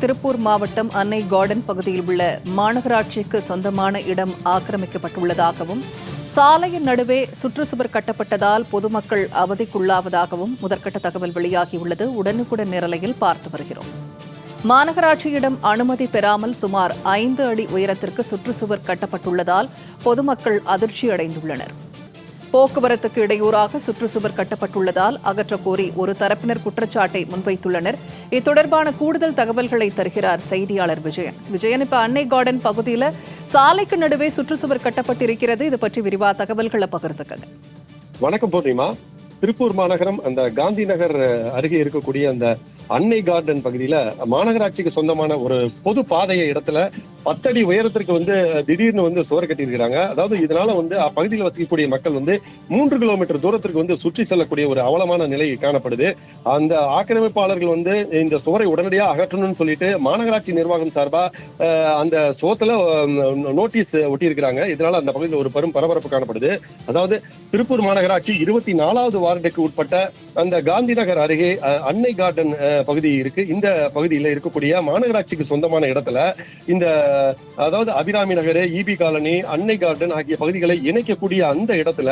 திருப்பூர் மாவட்டம் அன்னை கார்டன் பகுதியில் உள்ள மாநகராட்சிக்கு சொந்தமான இடம் ஆக்கிரமிக்கப்பட்டுள்ளதாகவும் சாலையின் நடுவே சுற்றுச்சுவர் கட்டப்பட்டதால் பொதுமக்கள் அவதிக்குள்ளாவதாகவும் முதற்கட்ட தகவல் வெளியாகியுள்ளது. உடனுக்குடன் நிரலையில் பார்த்து வருகிறோம். மாநகராட்சியிடம் அனுமதி பெறாமல் சுமார் 5 அடி உயரத்திற்கு சுற்றுச்சுவர் கட்டப்பட்டுள்ளதால் பொதுமக்கள் அதிர்ச்சியடைந்துள்ளனர். போக்குவரத்துக்கு இடையூறாக சுற்றுச்சுவர் கட்டப்பட்டுள்ளதால் அகற்றக்கோரி ஒரு தரப்பினர் குற்றச்சாட்டை முன்வைத்துள்ளனர். இத்தொடர்பான கூடுதல் தகவல்களை தருகிறார் செய்தியாளர் விஜயன். இப்ப அன்னை கார்டன் பகுதியில் சாலைக்கு நடுவே சுற்றுச்சுவர் கட்டப்பட்டிருக்கிறது. இது பற்றி விரிவா தகவல்களை பகிர்ந்துக்கங்க. வணக்கம் பூர்ணிமா. திருப்பூர் மாநகரம் அந்த காந்தி நகர் அருகே இருக்கக்கூடிய அந்த அன்னை கார்டன் பகுதியில மாநகராட்சிக்கு சொந்தமான ஒரு பொது பாதைய இடத்துல 10 அடி உயரத்திற்கு திடீர்னு சுவர் கட்டியிருக்கிறாங்க. அதாவது இதனால அப்பகுதியில் வசிக்கக்கூடிய மக்கள் 3 கிலோமீட்டர் தூரத்திற்கு சுற்றி செல்லக்கூடிய ஒரு அவலமான நிலை காணப்படுது. அந்த ஆக்கிரமிப்பாளர்கள் இந்த சுவரை உடனடியாக அகற்றணும்னு சொல்லிட்டு மாநகராட்சி நிர்வாகம் சார்பா அந்த சுவத்துல நோட்டீஸ் ஒட்டியிருக்கிறாங்க. இதனால அந்த பகுதியில் ஒரு பெரும் பரபரப்பு காணப்படுது. அதாவது திருப்பூர் மாநகராட்சி 24வது வார்டுக்கு உட்பட்ட அந்த காந்தி நகர் அருகே அன்னை கார்டன் பகுதி இருக்கு. இந்த பகுதியில் இருக்கக்கூடிய மாநகராட்சிக்கு சொந்தமான இடத்துல அதாவது அபிராமி நகர், இபி காலனி, அன்னை கார்டன் ஆகிய பகுதிகளை இணைக்கக்கூடிய அந்த இடத்துல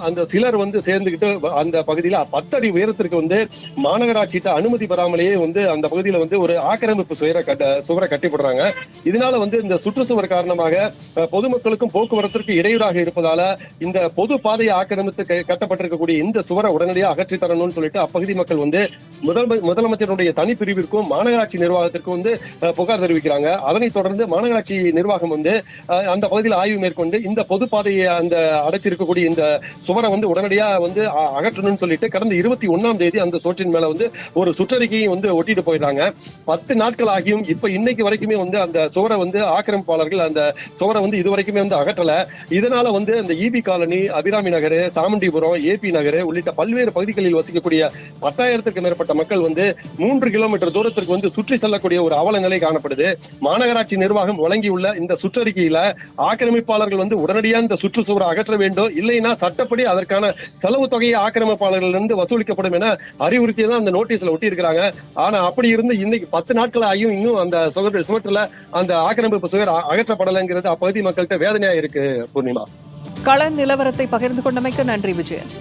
அந்த சிலர் சேர்ந்துகிட்டு அந்த பகுதியில 10 அடி உயரத்திற்கு மாநகராட்சிட்ட அனுமதி பெறாமலேயே அந்த பகுதியில ஒரு ஆக்கிரமிப்பு சுவரை கட்டிப்படுறாங்க. இதனால இந்த சுற்றுச்சுவர் காரணமாக பொதுமக்களுக்கும் போக்குவரத்திற்கு இடையூறாக இருப்பதால இந்த பொது பாதையை ஆக்கிரமித்து கட்டப்பட்டிருக்கக்கூடிய இந்த சுவரை உடனடியாக அகற்றி தரணும்னு சொல்லிட்டு அப்பகுதி மக்கள் முதலமைச்சருடைய தனிப்பிரிவிற்கும் மாநகராட்சி நிர்வாகத்திற்கும் புகார் தெரிவிக்கிறாங்க. அதனைத் தொடர்ந்து மாநகராட்சி நிர்வாகம் அந்த பகுதியில் ஆய்வு மேற்கொண்டு இந்த பொது பாதையை அந்த அடைச்சிருக்கக்கூடிய இந்த சுவரை உடனடியாக அகற்றணும்னு சொல்லிட்டு கடந்த 21ஆம் தேதி அந்த சுவற்றின் மேல ஒரு சுற்றறிக்கையை ஒட்டிட்டு போயிடுறாங்க. 10 நாட்கள் ஆகியும் இப்ப இன்னைக்கு வரைக்குமே அந்த சுவரை ஆக்கிரமிப்பாளர்கள் அந்த சுவரை இதுவரைக்குமே அகற்றல. இதனால அந்த இபி காலனி, அபிராமி நகர், சாமுண்டிபுரம், ஏபி நகர் உள்ளிட்ட பல்வேறு பகுதிகளில் வசிக்கக்கூடிய 10,000க்கும் மேற்பட்ட மக்கள் 3 கிலோமீட்டர் தூரத்திற்கு சுற்றி செல்லக்கூடிய ஒரு அவல நிலை காணப்படுது. மாநகராட்சி நிர்வாகம் வழங்கியுள்ள இந்த சுற்றறிக்கையில ஆக்கிரமிப்பாளர்கள் உடனடியாக இந்த சுற்றுச்சுவரை அகற்ற வேண்டும், இல்லைன்னா சட்டப்படி அதற்கான செலவு தொகையை ஆக்கிரமிப்பாளர்கள் இருந்து வசூலிக்கப்படும் என அறிவுறுத்தியதான் அந்த நோட்டீஸ்ல ஒட்டி இருக்கிறாங்க. ஆனா அப்படி இருந்து இன்னைக்கு 10 நாட்கள் ஆகியும் இன்னும் அந்த சுவற்றுல அந்த ஆக்கிரமிப்பு சுவர் அகற்றப்படலைங்கிறது அப்பகுதி மக்கள்கிட்ட வேதனையா இருக்கு. பூர்ணிமா, கள நிலவரத்தை பகிர்ந்து கொண்டமைக்கு நன்றி விஜயன்.